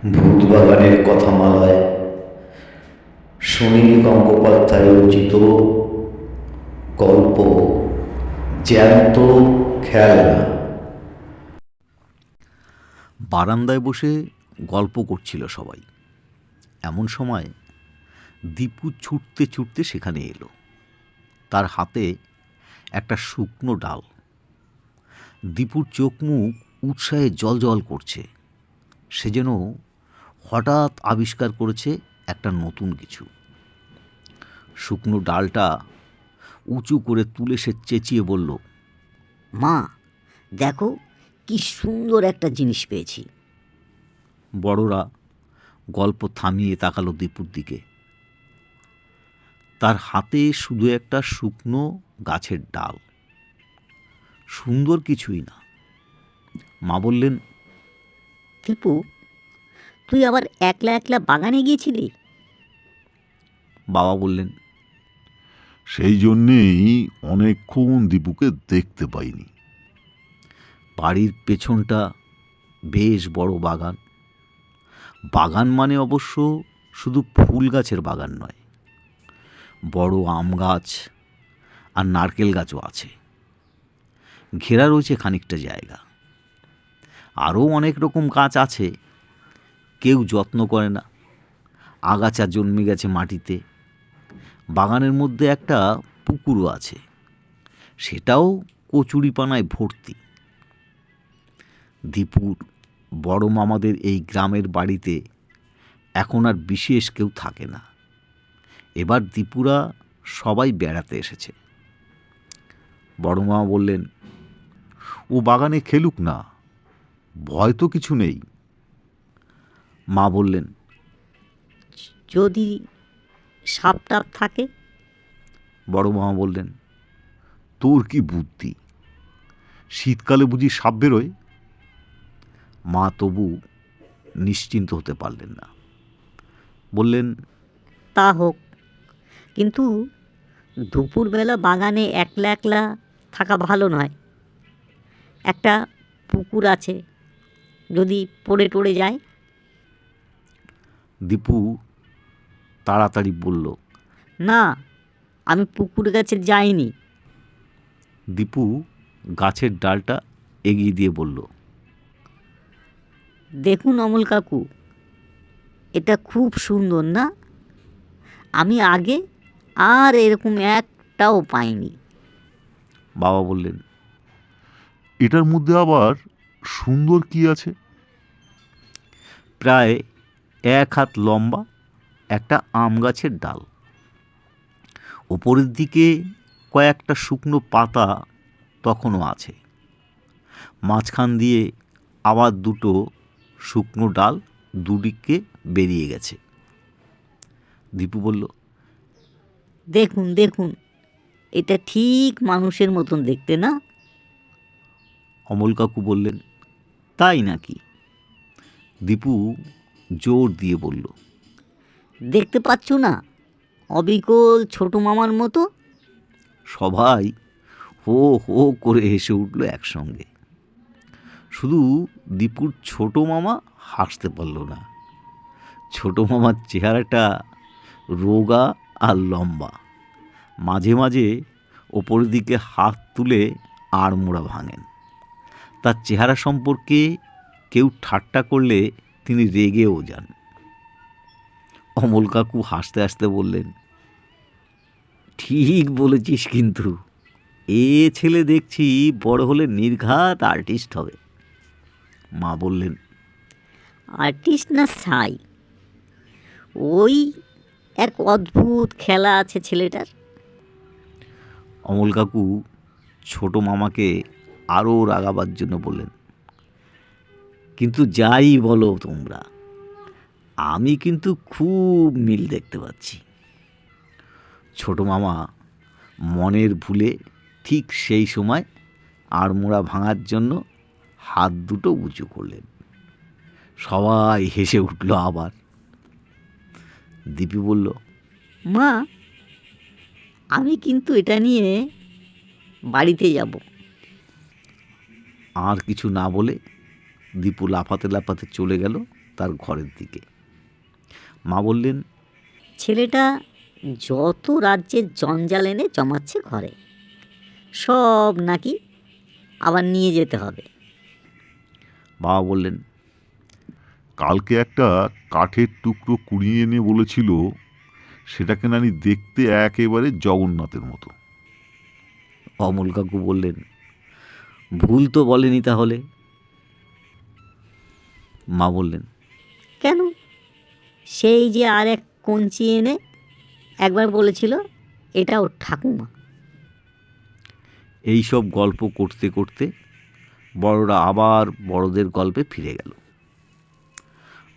ভূতবাগানের কথামালায় সুনীল গঙ্গোপাধ্যায় রচিত গল্প জ্যান্ত খেলনা। বারান্দায় বসে গল্প করছিল সবাই। এমন সময় দীপু ছুটতে ছুটতে সেখানে এলো। তার হাতে একটা শুকনো ডাল। দীপুর চোখ মুখ উৎসাহে জ্বলজ্বল করছে। সে যেন হঠাৎ আবিষ্কার করেছে একটা নতুন কিছু। শুকনো ডালটা উঁচু করে তুলে সে চেঁচিয়ে বলল, মা, দেখো কি সুন্দর একটা জিনিস পেয়েছি। বড়রা গল্প থামিয়ে তাকালো দীপুর দিকে। তার হাতে শুধু একটা শুকনো গাছের ডাল, সুন্দর কিছুই না। মা বললেন, দীপু, তুই আবার একলা একলা বাগানে গিয়েছিলি? বাবা বললেন, সেই জন্যেই অনেকক্ষণ দীপুকে দেখতে পাইনি। বাড়ির পেছনটা বেশ বড় বাগান। বাগান মানে অবশ্য শুধু ফুল গাছের বাগান নয়, বড় আম গাছ আর নারকেল গাছও আছে। ঘেরা রয়েছে খানিকটা জায়গা। আরও অনেক রকম গাছ আছে, কেউ যত্ন করে না, আগাছা জন্মে গেছে মাটিতে। বাগানের মধ্যে একটা পুকুরও আছে, সেটাও কচুরিপানায় ভর্তি। দীপুর বড় মামাদের এই গ্রামের বাড়িতে এখন আর বিশেষ কেউ থাকে না। এবার দীপুরা সবাই বেড়াতে এসেছে। বড় মামা বললেন, ও বাগানে খেলুক না, ভয় তো কিছু নেই। মা বললেন, যদি সাপ টাপ থাকে? বড় মামা বললেন, তোর কি বুদ্ধি! শীতকালে বুঝি সাপ বেরোয়? মা তবু নিশ্চিন্ত হতে পারলেন না। বললেন, তা হোক, কিন্তু দুপুরবেলা বাগানে একলা একলা থাকা ভালো নয়। একটা পুকুর আছে, যদি পড়ে টড়ে যায়। দীপু তাড়াতাড়ি বলল, না, আমি পুকুর কাছে যাইনি। দীপু গাছের ডালটা এগিয়ে দিয়ে বলল, দেখুন অমল কাকু, এটা খুব সুন্দর না? আমি আগে আর এরকম একটাও পাইনি। বাবা বললেন, এটার মধ্যে আবার সুন্দর কি আছে? প্রায় 1 হাত লম্বা একটা আম গাছের ডাল। ওপরের দিকে কয়েকটা শুকনো পাতা তখনও আছে। মাঝখান দিয়ে আবার দুটো শুকনো ডাল দুদিকে বেরিয়ে গেছে। দীপু বলল, দেখুন দেখুন, এটা ঠিক মানুষের মতন দেখতে না? অমল কাকু বললেন, তাই নাকি? দীপু জোর দিয়ে বলল, দেখতে পাচ্ছ না, অবিকল ছোট মামার মতো। সবাই হো হো করে হেসে উঠল একসঙ্গে। শুধু দীপুর ছোট মামা হাসতে পারল না। ছোট মামার চেহারাটা রোগা আর লম্বা, মাঝে মাঝে ওপরের দিকে হাত তুলে আড়মোড়া ভাঙেন। তার চেহারা সম্পর্কে কেউ ঠাট্টা করলে তিনি রেগেও যান। অমল কাকু হাসতে হাসতে বললেন, ঠিক বলেছিস, কিন্তু এ ছেলে দেখছি বড় হলে নির্ঘাত আর্টিস্ট হবে। মা বললেন, আর্টিস্ট না ছাই, ওই এক অদ্ভুত খেলা আছে ছেলেটার। অমল কাকু ছোট মামাকে আরও রাগাবার জন্য বললেন, কিন্তু যাই বলো তোমরা, আমি কিন্তু খুব মিল দেখতে পাচ্ছি। ছোট মামা মনের ভুলে ঠিক সেই সময় আড়মোড়া ভাঙার জন্য হাত দুটো উঁচু করলেন। সবাই হেসে উঠল আবার। দীপি বলল, মা, আমি কিন্তু এটা নিয়ে বাড়িতে যাব। আর কিছু না বলে দীপু লাফাতে লাফাতে চলে গেল তার ঘরের দিকে। মা বললেন, ছেলেটা যত রাজ্যের জঞ্জাল এনে জমাচ্ছে ঘরে, সব নাকি আবার নিয়ে যেতে হবে। বাবা বললেন, কালকে একটা কাঠের টুকরো কুড়িয়ে এনে বলেছিল সেটাকে নানি দেখতে একেবারে জগন্নাথের মতো। অমল কাকু বললেন, ভুল তো বলেনি তাহলে? মা বললেন, কেন? সেই যে আর এক কঞ্চি এনে একবার বলেছিল এটা ওর ঠাকুমা। এই সব গল্প করতে করতে বড়রা আবার বড়দের গল্পে ফিরে গেল।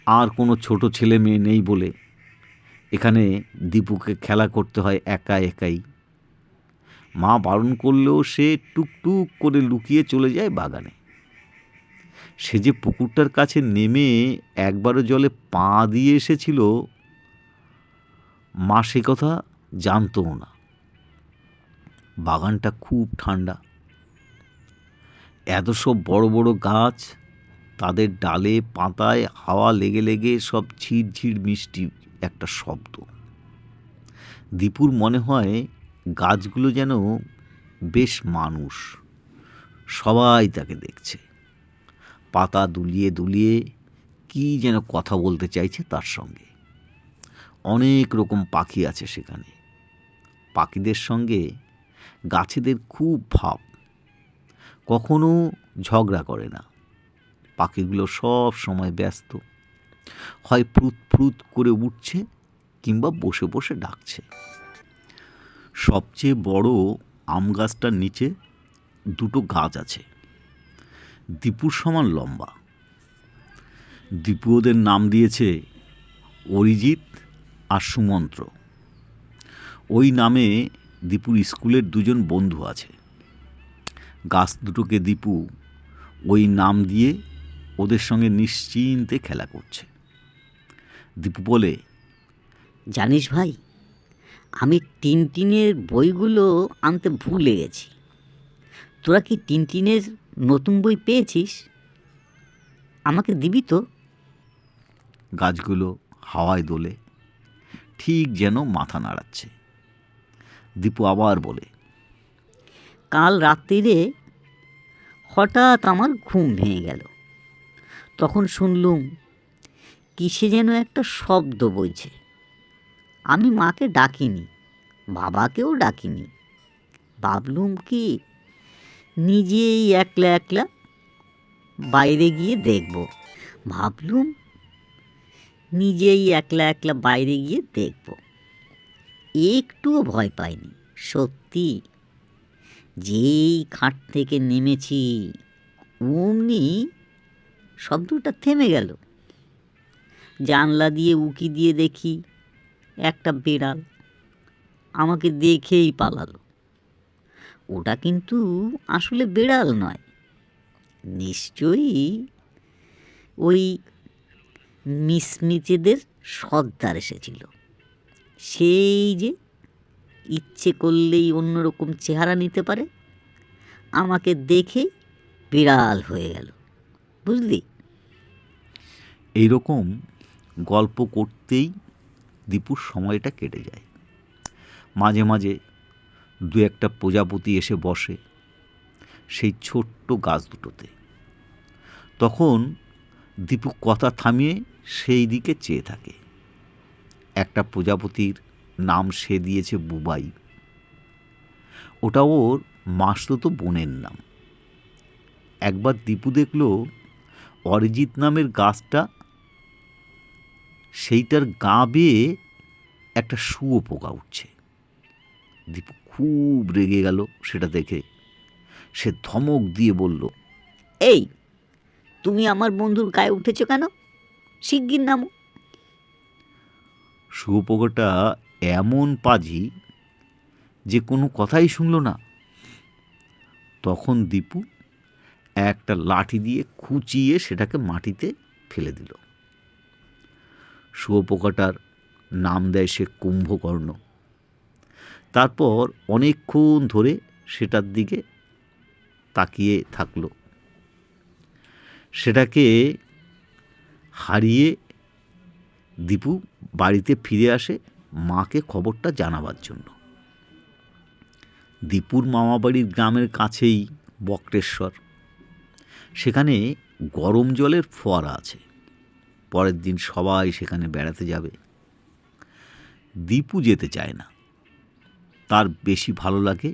আর কোনো ছোট ছেলে মেয়ে নেই বলে এখানে দীপুকে খেলা করতে হয় একা একাই। মা বারণ করলেও সে টুকটুক করে লুকিয়ে চলে যায় বাগানে। সে যে পুকুরটার কাছে নেমে একবারও জলে পা দিয়ে এসেছিল, মা সে কথা জানতও না। বাগানটা খুব ঠান্ডা। এত সব বড় বড় গাছ, তাদের ডালে পাতায় হাওয়া লেগে লেগে সব ঝিরঝির মিষ্টি একটা শব্দ। দীপুর মনে হয় গাছগুলো যেন বেশ মানুষ, সবাই তাকে দেখছে। পাতা দুলিয়ে দুলিয়ে কি যেন কথা বলতে চাইছে তার সঙ্গে। অনেক রকম পাখি আছে সেখানে। পাখিদের সঙ্গে গাছেদের খুব ভাব, কখনো ঝগড়া করে না। পাখিগুলো সব সময় ব্যস্ত, হয় ফ্রুত ফ্রুত করে উঠছে কিংবা বসে বসে ডাকছে। সবচেয়ে বড় আম গাছটার নিচে দুটো গাছ আছে, দীপুর সমান লম্বা। দীপু ওদের নাম দিয়েছে অরিজিৎ আর সুমন্ত্র। ওই নামে দীপুর স্কুলের দুজন বন্ধু আছে। গাছ দুটোকে দীপু ওই নাম দিয়ে ওদের সঙ্গে নিশ্চিন্তে খেলা করছে। দীপু বলে, জানিস ভাই, আমি টিনটিনের বইগুলো আনতে ভুলে গেছি। তোরা কি টিনটিনের নতুন বই পেয়েছিস? আমাকে দিবি তো? গাছগুলো হাওয়ায় দোলে, ঠিক যেন মাথা নাড়াচ্ছে। দীপু আবার বলে, কাল রাত্রিরে হঠাৎ আমার ঘুম ভেঙে গেল। তখন শুনলুম কিসে যেন একটা শব্দ বইছে। আমি মাকে ডাকিনি, বাবাকেও ডাকিনি। ভাবলুম কি নিজেই একলা একলা বাইরে গিয়ে দেখব। একটুও ভয় পাইনি। সত্যি, যেই খাট থেকে নেমেছি অমনি শব্দটা থেমে গেল। জানলা দিয়ে উঁকি দিয়ে দেখি একটা বিড়াল আমাকে দেখেই পালালো। ওটা কিন্তু আসলে বিড়াল নয়, নিশ্চয়ই ওই মিসমিচেদের সর্দার এসেছিল। সেই যে ইচ্ছে করলেই অন্যরকম চেহারা নিতে পারে, আমাকে দেখে বিড়াল হয়ে গেল, বুঝলি? এইরকম গল্প করতেই দীপুর সময়টা কেটে যায়। মাঝে মাঝে দু একটা প্রজাপতি এসে বসে সেই ছোট্ট গাছ দুটোতে। তখন দীপু কথা থামিয়ে সেই দিকে চেয়ে থাকে। একটা প্রজাপতির নাম সে দিয়েছে বুবাই। ওটা ওর মাসতুতো বোনের নাম। একবার দীপু দেখল অরিজিৎ নামের গাছটা, সেইটার গা বেয়ে একটা শুঁয়োপোকা উঠছে। দীপু খুব রেগে গেল সেটা দেখে। সে ধমক দিয়ে বলল, এই, তুমি আমার বন্ধুর গায়ে উঠেছো কেন? শিগগির নামো। শুঁয়োপোকাটা এমন পাজি যে কোনো কথাই শুনল না। তখন দীপু একটা লাঠি দিয়ে খুঁচিয়ে সেটাকে মাটিতে ফেলে দিল। শুঁয়োপোকাটার নাম দেয় সে কুম্ভকর্ণ। তারপর অনেকক্ষণ ধরে সেটার দিকে তাকিয়ে থাকলো। সেটাকে হারিয়ে দীপু বাড়িতে ফিরে আসে মাকে খবরটা জানাবার জন্য। দীপুর মামাবাড়ির গ্রামের কাছেই বক্রেশ্বর। সেখানে গরম জলের ফোয়ারা আছে। পরের দিন সবাই সেখানে বেড়াতে যাবে। দীপু যেতে চায় না, তার বেশি ভালো লাগে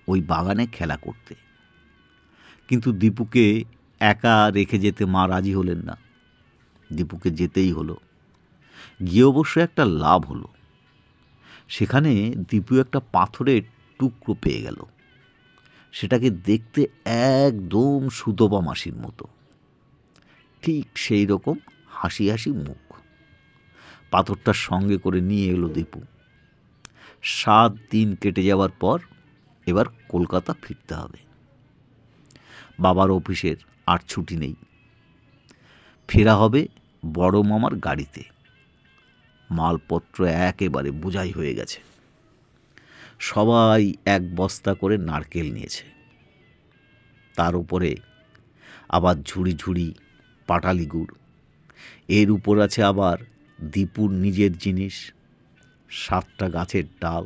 ওই বাগানে খেলা করতে। কিন্তু দীপুকে একা রেখে যেতে মা রাজি হলেন না। দীপুকে যেতেই হলো। গিয়ে অবশ্য একটা লাভ হলো, সেখানে দীপু একটা পাথরের টুকরো পেয়ে গেল। সেটাকে দেখতে একদম সুতপা মাসির মতো, ঠিক সেই রকম হাসি হাসি মুখ। পাথরটার সঙ্গে করে নিয়ে এলো দীপু। 7 দিন কেটে যাওয়ার পর এবার কলকাতা ফিরতে হবে। বাবার অফিসের আর ছুটি নেই। ফেরা হবে বড় মামার গাড়িতে। মালপত্র একেবারে বোঝাই হয়ে গেছে। সবাই এক বস্তা করে নারকেল নিয়েছে। তার উপরে আবার ঝুড়ি ঝুড়ি পাটালি গুড়। এর উপর আছে আবার দীপুর নিজের জিনিস, 7টা গাছের ডাল,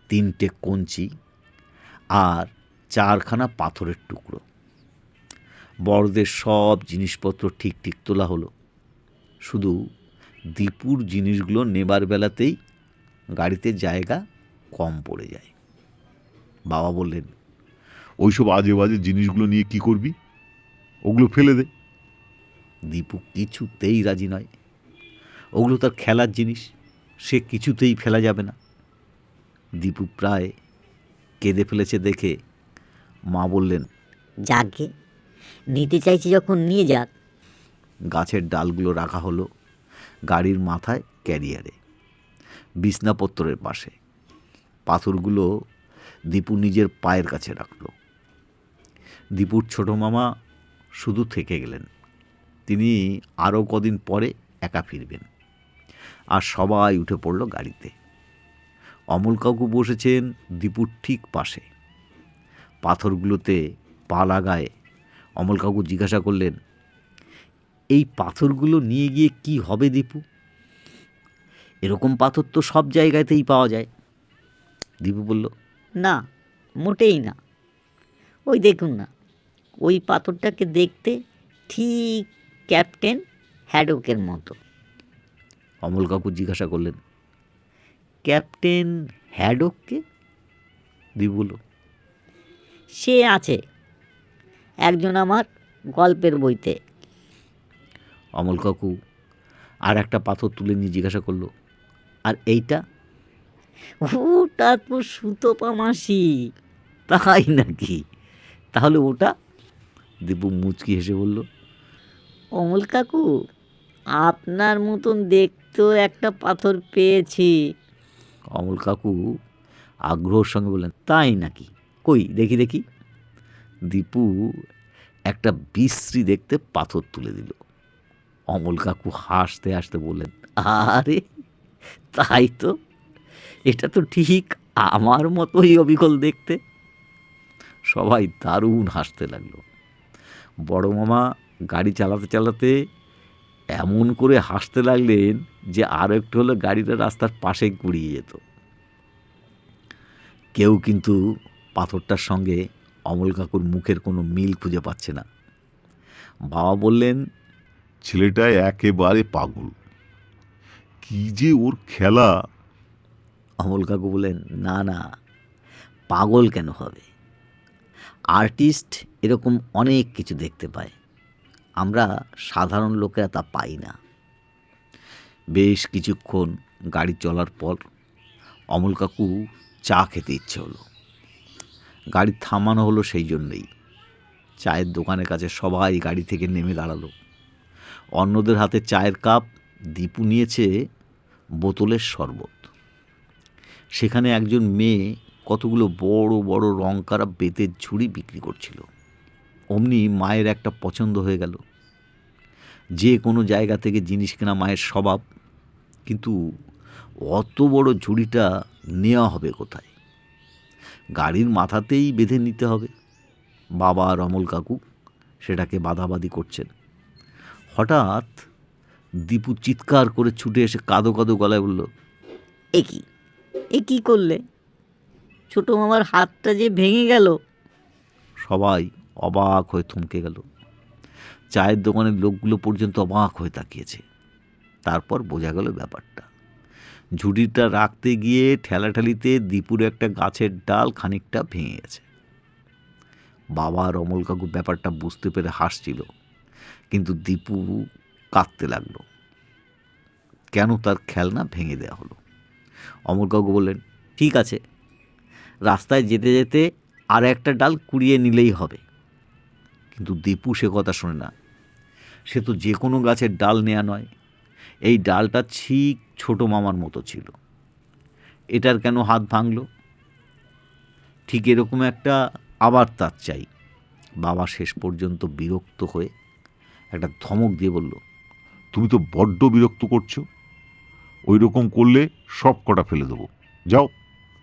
3টে কঞ্চি আর 4খানা পাথরের টুকরো। বড়দের সব জিনিসপত্র ঠিক ঠিক তোলা হলো। শুধু দীপুর জিনিসগুলো নেবার বেলাতেই গাড়িতে জায়গা কম পড়ে যায়। বাবা বললেন, ওইসব আজে বাজে জিনিসগুলো নিয়ে কি করবি? ওগুলো ফেলে দে। দীপু কিছুতেই রাজি নয়। ওগুলো তার খেলার জিনিস, সে কিছুতেই ফেলা যাবে না। দীপু প্রায় কেঁদে ফেলেছে দেখে মা বললেন, যাকে নিতে চাইছি যখন নিয়ে যাক। গাছের ডালগুলো রাখা হলো গাড়ির মাথায় ক্যারিয়ারে, বিছনাপত্তরের পাশে। পাথরগুলো দীপু নিজের পায়ের কাছে রাখল। দীপুর ছোট মামা শুধু থেকে গেলেন। তিনি আরও কদিন পরে একা ফিরবেন। আর সবাই উঠে পড়ল গাড়িতে। অমল কাকু বসেছেন দীপুর ঠিক পাশে। পাথরগুলোতে পা লাগায় অমল কাকু জিজ্ঞাসা করলেন, এই পাথরগুলো নিয়ে গিয়ে কি হবে দীপু? এরকম পাথর তো সব জায়গাতেই পাওয়া যায়। দীপু বলল, না, মোটেই না। ওই দেখুন না, ওই পাথরটাকে দেখতে ঠিক ক্যাপ্টেন হ্যাডকের মতো। অমল কাকু জিজ্ঞাসা করলেন, ক্যাপ্টেন হ্যাডককে? দীপু বলল, সে আছে একজন আমার গল্পের বইতে। অমল কাকু আর একটা পাথর তুলে নিয়ে জিজ্ঞাসা করলো, আর এইটা? ওটা তো সুতপা মাসি। তাই নাকি? তাহলে ওটা? দীপু মুচকি হেসে বলল, অমল কাকু, আপনার মতন দেখতেও একটা পাথর পেয়েছি। অমল কাকু আগ্রহের সঙ্গে বললেন, তাই নাকি? কই দেখি দেখি। দীপু একটা বিশ্রী দেখতে পাথর তুলে দিল। অমল কাকু হাসতে হাসতে বললেন, আরে তাই তো, এটা তো ঠিক আমার মতোই অবিকল দেখতে। সবাই দারুণ হাসতে লাগলো। বড় মামা গাড়ি চালাতে চালাতে এমন করে হাসতে লাগলেন যে আরও একটু হলে গাড়িটা রাস্তার পাশে গুড়িয়ে যেত। কেউ কিন্তু পাথরটার সঙ্গে অমল কাকুর মুখের কোনো মিল খুঁজে পাচ্ছে না। বাবা বললেন, ছেলেটা একেবারে পাগল, কি যে ওর খেলা। অমল কাকু বললেন, না না, পাগল কেন হবে? আর্টিস্ট এরকম অনেক কিছু দেখতে পায়, আমরা সাধারণ লোকেরা তা পাই না। বেশ কিছুক্ষণ গাড়ি চলার পর অমল কাকু চা খেতে ইচ্ছে হলো। গাড়ি থামানো হলো সেই জন্যেই। চায়ের দোকানের কাছে সবাই গাড়ি থেকে নেমে দাঁড়ালো। অন্যদের হাতে চায়ের কাপ, দীপু নিয়েছে বোতলের শরবত। সেখানে একজন মেয়ে কতগুলো বড় বড় রং করা বেতের ঝুড়ি বিক্রি করছিল। অমনি মায়ের একটা পছন্দ হয়ে গেল। যে কোনো জায়গা থেকে জিনিস কেনা মায়ের স্বভাব, কিন্তু অত বড় ঝুড়িটা নেওয়া হবে কোথায়? গাড়ির মাথাতেই বেঁধে নিতে হবে। বাবা আর অমল কাকু সেটাকে বাঁধাবাঁধি করছেন। হঠাৎ দীপু চিৎকার করে ছুটে এসে কাঁদো কাঁদো গলায় বলল, এ কি করলে? ছোট মামার হাতটা যে ভেঙে গেল। সবাই অবাক হয়ে থমকে গেল। চায়ের দোকানের লোকগুলো পর্যন্ত অবাক হয়ে তাকিয়েছে। তারপর বোঝা গেল ব্যাপারটা। ঝুড়িটা রাখতে গিয়ে ঠেলাঠেলিতে দীপুর একটা গাছের ডাল খানিকটা ভেঙে গেছে। বাবা আর অমল কাকু ব্যাপারটা বুঝতে পেরে হাসছিল, কিন্তু দীপু কাঁদতে লাগলো। কেন তার খেলনা ভেঙে দেওয়া হলো? অমল কাকু বললেন, ঠিক আছে, রাস্তায় যেতে যেতে আর একটা ডাল কুড়িয়ে নিলেই হবে। কিন্তু দীপু সে কথা শোনে না। সে তো যে কোনো গাছের ডাল নেওয়া নয়। এই ডালটা ঠিক ছোট মামার মতো ছিল, এটার কেন হাত ভাঙল? ঠিক এরকম একটা আবার তার চাই। বাবা শেষ পর্যন্ত বিরক্ত হয়ে একটা ধমক দিয়ে বলল, তুমি তো বড্ড বিরক্ত করছো। ওই রকম করলে সব কটা ফেলে দেবো। যাও,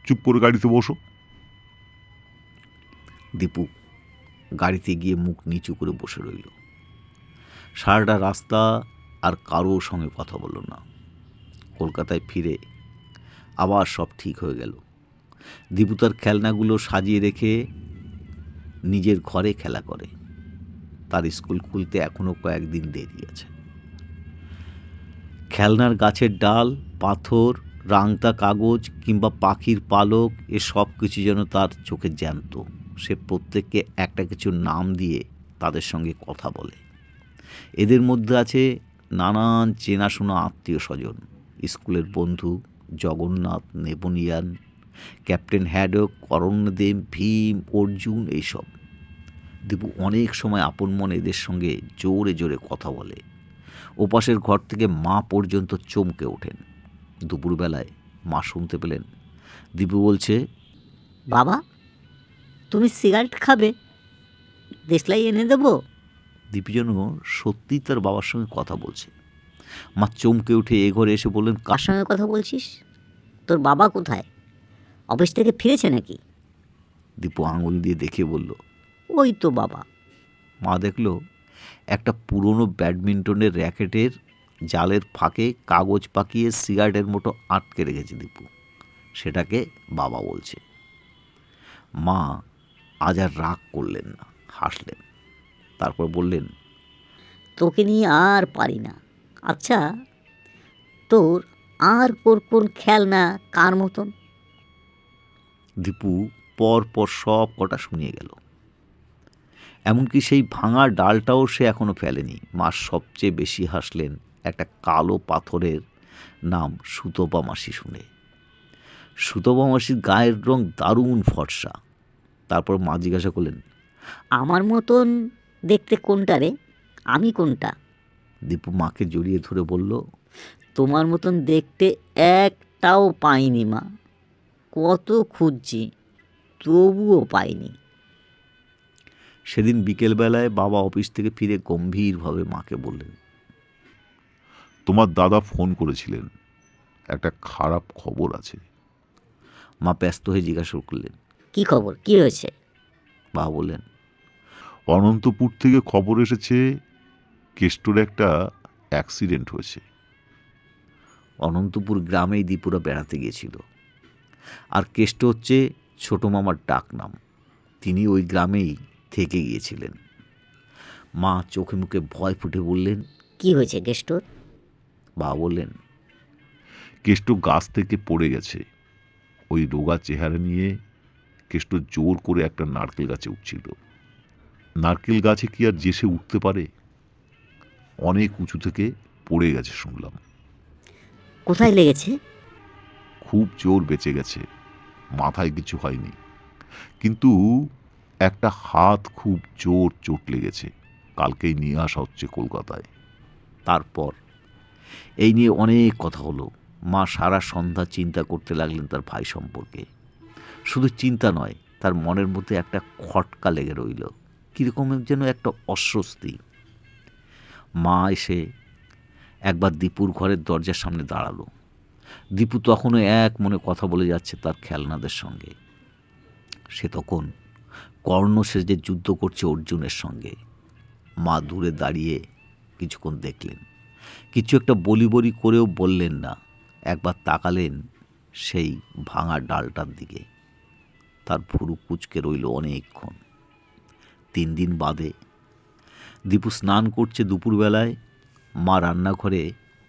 চুপ করে গাড়িতে বসো। দীপু গাড়িতে গিয়ে মুখ নিচু করে বসে রইল। সারাটা রাস্তা আর কারোর সঙ্গে কথা বলল না। কলকাতায় ফিরে আবার সব ঠিক হয়ে গেল। দীপু তার খেলনাগুলো সাজিয়ে রেখে নিজের ঘরে খেলা করে। তার স্কুল খুলতে এখনও কয়েকদিন দেরি আছে। খেলনার গাছের ডাল, পাথর, রাংতা কাগজ কিংবা পাখির পালক, এ সব কিছু যেন তার চোখে জ্যান্ত। সে প্রত্যেককে একটা কিছু নাম দিয়ে তাদের সঙ্গে কথা বলে। এদের মধ্যে আছে নানান চেনাশোনা আত্মীয় স্বজন, স্কুলের বন্ধু Jagannath, Napoleon, captain Haddock, Aranyadev, Bhim, Arjun, এইসব। দীপু অনেক সময় আপন মনে এদের সঙ্গে জোরে জোরে কথা বলে। ওপাশের ঘর থেকে মা পর্যন্ত চমকে ওঠেন। দুপুরবেলায় মা শুনতে পেলেন দীপু বলছে, বাবা, তুমি সিগারেট খাবে? দেশলাই এনে দেবো? দীপু যেন সত্যিই তার বাবার সঙ্গে কথা বলছে। মা চমকে উঠে এ ঘরে এসে বললেন, কার সঙ্গে কথা বলছিস? তোর বাবা কোথায়? অফিস থেকে ফিরেছে নাকি? দীপু আঙুল দিয়ে দেখিয়ে বলল, ওই তো বাবা। মা দেখল একটা পুরনো ব্যাডমিন্টনের র্যাকেটের জালের ফাঁকে কাগজ পাকিয়ে সিগারেটের মতো আটকে রেখেছে দীপু। সেটাকে বাবা বলছে। মা আজ আর রাগ করলেন না, হাসলেন। তারপর বললেন, তোকে নিয়ে আর পারি না। আচ্ছা, তোর আর কোন খেলনা কার মতন? দীপু পর পর সব কটা শুনিয়ে গেল। এমনকি সেই ভাঙা ডালটাও সে এখনো ফেলেনি। মা সবচেয়ে বেশি হাসলেন একটা কালো পাথরের নাম সুতপা মাসি শুনে। সুতপা মাসির গায়ের রং দারুণ ফর্সা। তারপর মা জিজ্ঞাসা করলেন, আমার মতন দেখতে কোনটা রে? আমি কোনটা? দীপু মাকে জড়িয়ে ধরে বলল, তোমার মতন দেখতে একটাও পাইনি মা। কত খুঁজছি, তবুও পাইনি। সেদিন বিকেলবেলায় বাবা অফিস থেকে ফিরে গম্ভীরভাবে মাকে বললেন, তোমার দাদা ফোন করেছিলেন, একটা খারাপ খবর আছে। মা ব্যস্ত হয়ে জিজ্ঞাসা করলেন, কি খবর? কি হয়েছে? বাবা বললেন, অনন্তপুর থেকে খবর এসেছে কেষ্টর একটা অ্যাক্সিডেন্ট হয়েছে। অনন্তপুর গ্রামেই দীপুরা বেড়াতে গিয়েছিল। আর কেষ্ট হচ্ছে ছোট মামার ডাক নাম। তিনি ওই গ্রামেই থেকে গিয়েছিলেন। মা চোখে মুখে ভয় ফুটে বললেন, কি হয়েছে কেষ্টর? বাবা বললেন, কেষ্ট গাছ থেকে পড়ে গেছে। ওই রোগা চেহারা নিয়ে কেষ্ট জোর করে একটা নারকেল গাছে উঠছিল। নারকেল গাছে কি আর যে সে উঠতে পারে? অনেক উঁচু থেকে পড়ে গেছে শুনলাম। কোথায় লেগেছে? খুব জোর বেঁচে গেছে, মাথায় কিছু হয়নি, কিন্তু একটা হাত খুব জোর চোট লেগেছে। কালকেই নিয়ে আসা হচ্ছে কলকাতায়। তারপর এই নিয়ে অনেক কথা হলো। মা সারা সন্ধ্যা চিন্তা করতে লাগলেন তার ভাই সম্পর্কে। শুধু চিন্তা নয়, তার মনের মধ্যে একটা খটকা লেগে রইল, কীরকম যেন একটা অস্বস্তি। মা এসে একবার দীপুর ঘরের দরজার সামনে দাঁড়ালো। দীপু তখনও এক মনে কথা বলে যাচ্ছে তার খেলনাদের সঙ্গে। সে তখন কর্ণ সেজে যুদ্ধ করছে অর্জুনের সঙ্গে। মা দূরে দাঁড়িয়ে কিছুক্ষণ দেখলেন, কিছু একটা বলি বলি করেও বললেন না, একবার তাকালেন সেই ভাঙা ডালটার দিকে। তার ভুরু কুঁচকে রইল অনেকক্ষণ। 3 দিন বাদে দীপু স্নান করছে দুপুরবেলায়। মা রান্নাঘরে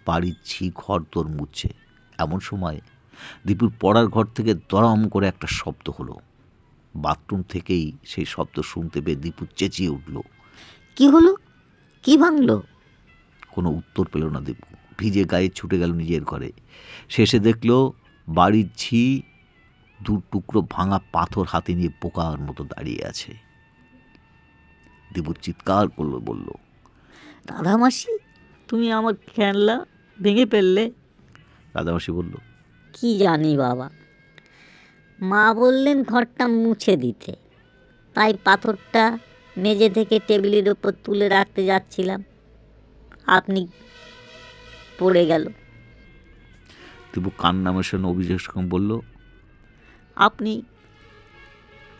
বাড়ির ঝি ঘর দোর মুছছে। এমন সময় দীপুর পড়ার ঘর থেকে দরম করে একটা শব্দ হলো। বাথরুম থেকেই সেই শব্দ শুনতে পেয়ে দীপু চেঁচিয়ে উঠল। কি হলো? কি ভাঙলো? কোনো উত্তর পেল না দীপু। ভিজে গায়ে ছুটে গেল নিজের ঘরে। শেষে দেখল বাড়ির ঝি 2 টুকরো ভাঙা পাথর হাতে নিয়ে বোকার মতো দাঁড়িয়ে আছে। দীপু চিৎকার করলো, বলল, রাধামাসি, তুমি আমার খেলনা ভেঙে ফেললে? রাধামাসি বলল, কি জানি বাবা, মা বললেন ঘরটা মুছে দিতে, তাই পাথরটা মেঝে থেকে টেবিলের ওপর তুলে রাখতে যাচ্ছিলাম, আপনি পড়ে গেল। দীপু কান্না মেশানো অভিযোগ সঙ্গে বলল, আপনি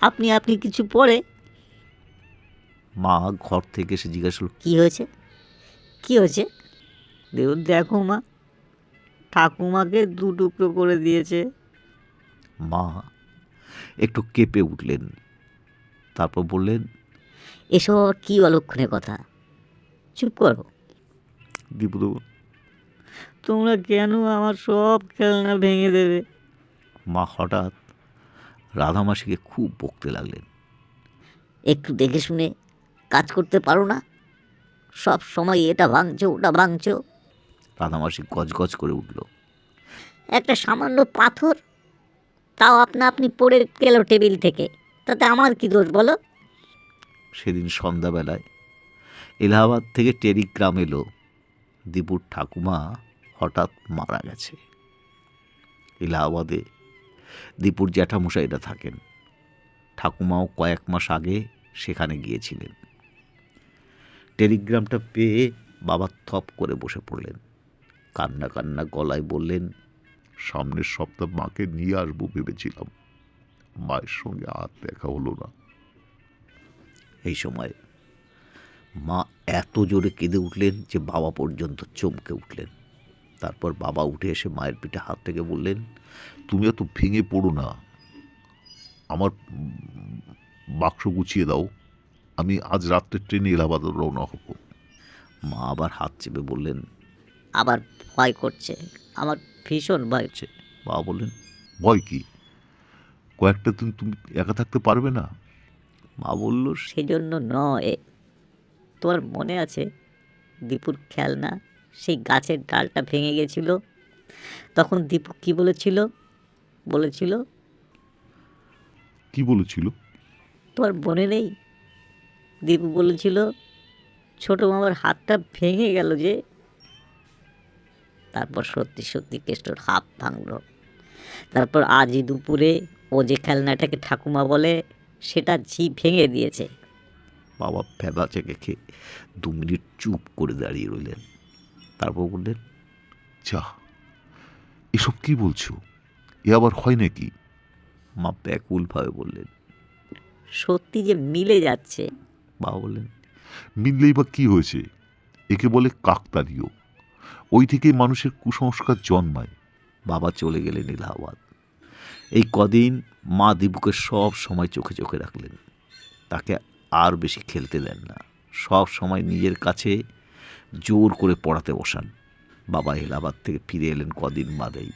আপনি আপনি কিছু পড়ে? মা ঘর থেকে এসে জিজ্ঞাসা করল, কি হয়েছে? কি হয়েছে? দেখো মা, ঠাকুমাকে 2 টুকরো করে দিয়েছে। মা একটু কেঁপে উঠলেন। তারপর বললেন, এসব আবার কী অলক্ষণের কথা? চুপ করো। দীপু তো তোমরা কেন আমার সব খেলনা ভেঙে দেবে? মা হঠাৎ রাধামাসিকে খুব বকতে লাগলেন। একটু দেখে শুনে কাজ করতে পারো না? সব সময় এটা ভাঙছো ওটা ভাঙছো। রাধামাসি গজগজ করে উঠল। একটা সামান্য পাথর, তাও আপনি পড়ে গেল টেবিল থেকে, তাতে আমার কি দোষ বলো? সেদিন সন্ধ্যাবেলায় এলাহাবাদ থেকে টেলিগ্রাম এলো, দীপুর ঠাকুমা হঠাৎ মারা গেছে। এলাহাবাদে দীপুর জ্যাঠামশাইরা থাকেন। ঠাকুমাও কয়েক মাস আগে সেখানে গিয়েছিলেন। টেলিগ্রামটা পেয়ে বাবা থপ করে বসে পড়লেন। কান্না কান্না গলায় বললেন, সামনের সপ্তাহ মাকে নিয়ে আসবো ভেবেছিলাম, মায়ের সঙ্গে আর দেখা হলো না। এই সময় মা এত জোরে কেঁদে উঠলেন যে বাবা পর্যন্ত চমকে উঠলেন। তারপর বাবা উঠে এসে মায়ের পিঠে হাত থেকে বললেন, তুমি এত ভেঙে পড়ো না, আমার বাক্স গুছিয়ে দাও, আমি আজ রাত্রের ট্রেনে এলাহাবাদ রওনা হব। মা আবার হাত চেপে বললেন, আবার ভয় করছে, আমার ভীষণ ভয় হচ্ছে। বাবা বললেন, ভয় কি? কয়েকটা দিন তুমি একা থাকতে পারবে না? মা বলল, সেজন্য নয়। তোমার মনে আছে দীপুর খেলনা সেই গাছের ডালটা ভেঙে গেছিল? তখন দীপু কি বলেছিল? কি বলেছিল? তোমার মনে নেই? দীপু বলেছিল ছোট মামার হাতটা ভেঙে গেল যে। তারপর সত্যি সত্যি কেষ্টর হাত ভাঙলো। তারপর আজই দুপুরে ও যে খেলনাটাকে ঠাকুমা বলে, সেটা ঝি ভেঙে দিয়েছে। বাবা ফেদা চেকে খেয়ে 2 মিনিট চুপ করে দাঁড়িয়ে রইলেন। তারপর বললেন, যা, এসব কি বলছো? এ আবার হয় নাকি? মা ব্যাকুলভাবে বললেন। সত্যি যে মিলে যাচ্ছে। বাবা বললেন, মিললেই বা কি হয়েছে? একে বলে কাকতালীয়। ওই থেকেই মানুষের কুসংস্কার জন্মায়। বাবা চলে গেলেন এলাহাবাদ। এই কদিন মা দীপুকে সব সময় চোখে চোখে রাখলেন। তাকে আর বেশি খেলতে দেন না। সব সময় নিজের কাছে জোর করে পড়াতে বসান। বাবা এলাহাবাদ থেকে ফিরে এলেন কদিন বাদেই।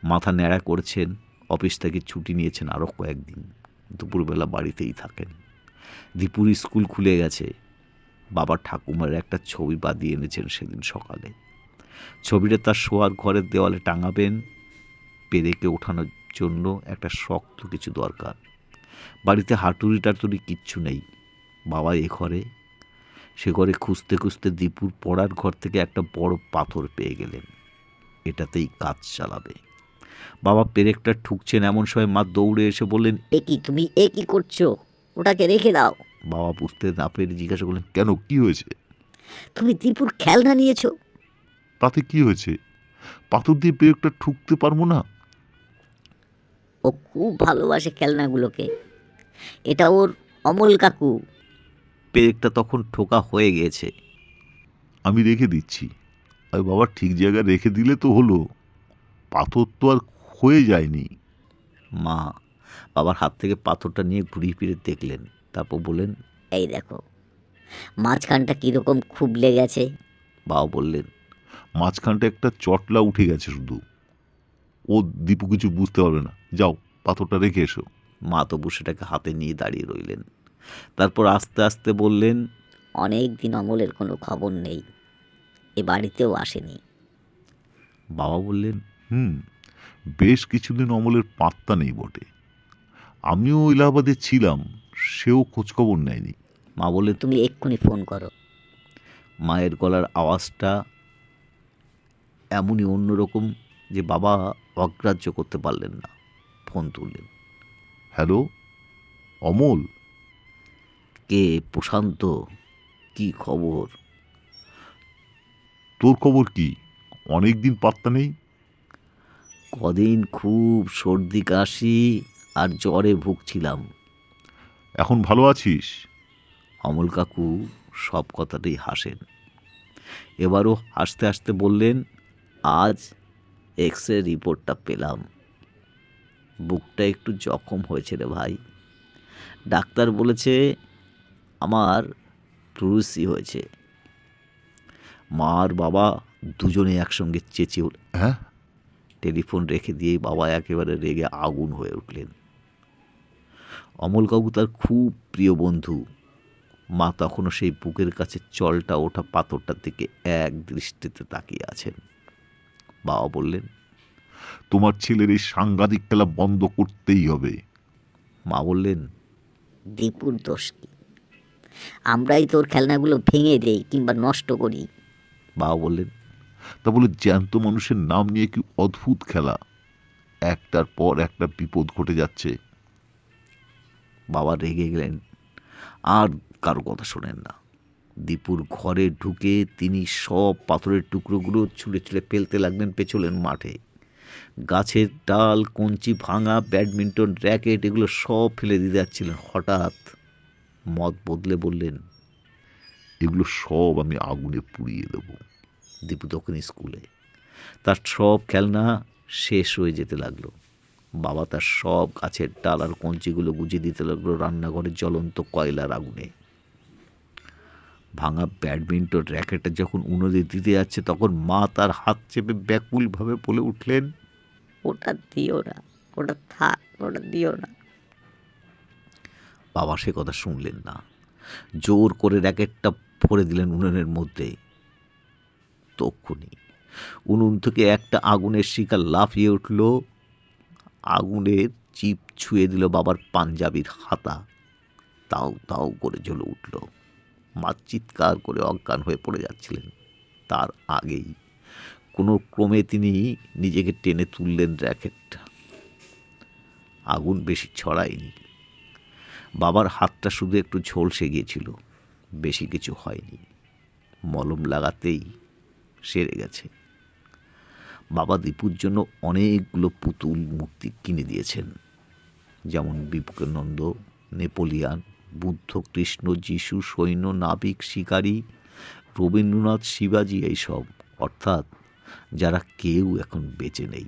মাথা ন্যাড়া করেছেন, অফিস থেকে ছুটি নিয়েছেন আরও কয়েকদিন। দুপুরবেলা বাড়িতেই থাকেন। দীপুর স্কুল খুলে গেছে। বাবা ঠাকুমার একটা ছবি বাঁধিয়ে এনেছেন সেদিন সকালে। ছবিটা তার শোয়ার ঘরের দেওয়ালে টাঙাবেন। পেরেকে ওঠানোর জন্য একটা শক্ত কিছু দরকার। বাড়িতে হাতুড়ি টাতুড়ি কিচ্ছু নেই। বাবা এ ঘরে সে ঘরে খুঁজতে খুঁজতে দীপুর পড়ার ঘর থেকে একটা বড় পাথর পেয়ে গেলেন। এটাতেই কাজ চালাবে। বাবা পেরেকটা ঠুকছেন, এমন সময় মা দৌড়ে এসে বললেন, তুমি এ কি করছো? ওটাকে রেখে দাও। বাবা বুঝতে না পেরে জিজ্ঞাসা করলেন, কেন, কি হয়েছে? তুমি দীপুর খেলনা নিয়েছো। তাতে কি হয়েছে? পাথর দিয়ে পেরেকটা ঠুকতে পারবো না? ও খুব ভালোবাসে খেলনাগুলোকে। এটা ওর অমল কাকু। পেরেকটা তখন ঠোকা হয়ে গিয়েছে। আমি রেখে দিচ্ছি, আরে বাবা, ঠিক জায়গায় রেখে দিলে তো হলো, পাথর তো আর ক্ষয়ে যায়নি। মা বাবার হাত থেকে পাথরটা নিয়ে ঘুরিয়ে ফিরে দেখলেন, তারপর বললেন, এই দেখো, মাঝখানটা কীরকম খুবলে গেছে। বাবা বললেন, মাঝখানটা একটা চটলা উঠে গেছে শুধু। ও দীপু কিছু বুঝতে পারবে না, যাও পাথরটা রেখে এসো। মা তবু সেটাকে হাতে নিয়ে দাঁড়িয়ে রইলেন। তারপর আস্তে আস্তে বললেন, অনেক দিন অমলের কোনো খবর নেই, এ বাড়িতেও আসেনি। বাবা বললেন, বেশ কিছুদিন অমলের পাত্তা নেই বটে। আমিও এলাহাবাদে ছিলাম, সেও খোঁজখবর নেয়নি। মা বললেন, তুমি এক্ষুনি ফোন করো। মায়ের গলার আওয়াজটা এমনই অন্যরকম যে বাবা অগ্রাহ্য করতে পারলেন না। ফোন তুললেন। হ্যালো, অমল? কে? প্রশান্ত। কি খবর? তোর খবর কি? অনেক দিন পাত্তা নেই। কদিন খুব সর্দি কাশি আর জ্বরে ভুগছিলাম। এখন ভালো আছিস? অমল কাকু সব কথাতেই হাসেন। এবারও হাসতে হাসতে বললেন, আজ এক্স রে রিপোর্টটা পেলাম। বুকটা একটু জখম হয়েছে রে ভাই। ডাক্তার বলেছে আমার প্লুরিসি হয়েছে। মা আর বাবা দুজনে একসঙ্গে চেঁচিয়ে হ্যাঁ? টেলিফোন রেখে দিয়েই বাবা একেবারে রেগে আগুন হয়ে উঠলেন। অমল কাকু তার খুব প্রিয় বন্ধু। মা তখনও সেই বুকের কাছে চলটা ওঠা পাথরটার দিকে এক দৃষ্টিতে তাকিয়ে আছেন। বাবা বললেন, তোমার ছেলের এই সাংঘাতিক খেলা বন্ধ করতেই হবে। মা বললেন, দীপুর দোষ কি? আমরাই তোর খেলনাগুলো ভেঙে দেই কিংবা নষ্ট করি। বাবা বললেন, তা বলে জ্যান্ত মানুষের নাম নিয়ে কি অদ্ভুত খেলা! একটার পর একটা বিপদ ঘটে যাচ্ছে। বাবা রেগে গেলেন, আর কারো কথা শোনেন না। দীপুর ঘরে ঢুকে তিনি সব পাথরের টুকরোগুলো ছুঁড়ে ছুঁড়ে ফেলতে লাগলেন পেছনের মাঠে। গাছের ডাল, কঞ্চি ভাঙা, ব্যাডমিন্টন র্যাকেট এগুলো সব ফেলে দিতে যাচ্ছিলেন। হঠাৎ মত বদলে বললেন, এগুলো সব আমি আগুনে পুড়িয়ে দেব। দীপু তখন স্কুলে। তার সব খেলনা শেষ হয়ে যেতে লাগলো। বাবা তার সব গাছের ডাল আর কঞ্চিগুলো গুজিয়ে দিতে লাগলো রান্নাঘরের জ্বলন্ত কয়লার আগুনে। ভাঙা ব্যাডমিন্টন র্যাকেটটা যখন উনুনে দিতে যাচ্ছে, তখন মা তার হাত চেপে ব্যাকুলভাবে বলে উঠলেন, ওটা দিও না, ওটা থাক, ওটা দিও না। বাবা সে কথা শুনলেন না। জোর করে র্যাকেটটা ভরে দিলেন উনুনের মধ্যে। তক্ষুনি উনুন থেকে একটা আগুনের শিখা লাফিয়ে উঠল। আগুনের চিপ ছুঁয়ে দিল বাবার পাঞ্জাবির হাতা। তাও তাও করে জ্বলে উঠল। মা চিৎকার করে অজ্ঞান হয়ে পড়ে যাচ্ছিলেন। তার আগেই কোনো ক্রমে তিনি নিজেকে টেনে তুললেন র্যাকেটটা। আগুন বেশি ছড়ায়নি। বাবার হাতটা শুধু একটু ঝলসে গিয়েছিল, বেশি কিছু হয়নি। মলম লাগাতেই সেরে গেছে। বাবা দীপুর জন্য অনেকগুলো পুতুল মূর্তি কিনে দিয়েছেন, যেমন বিবেকানন্দ, নেপোলিয়ান, বুদ্ধ, কৃষ্ণ, যিশু, সৈন্য, নাবিক, শিকারী, রবীন্দ্রনাথ, শিবাজি, এইসব, অর্থাৎ যারা কেউ এখন বেঁচে নেই।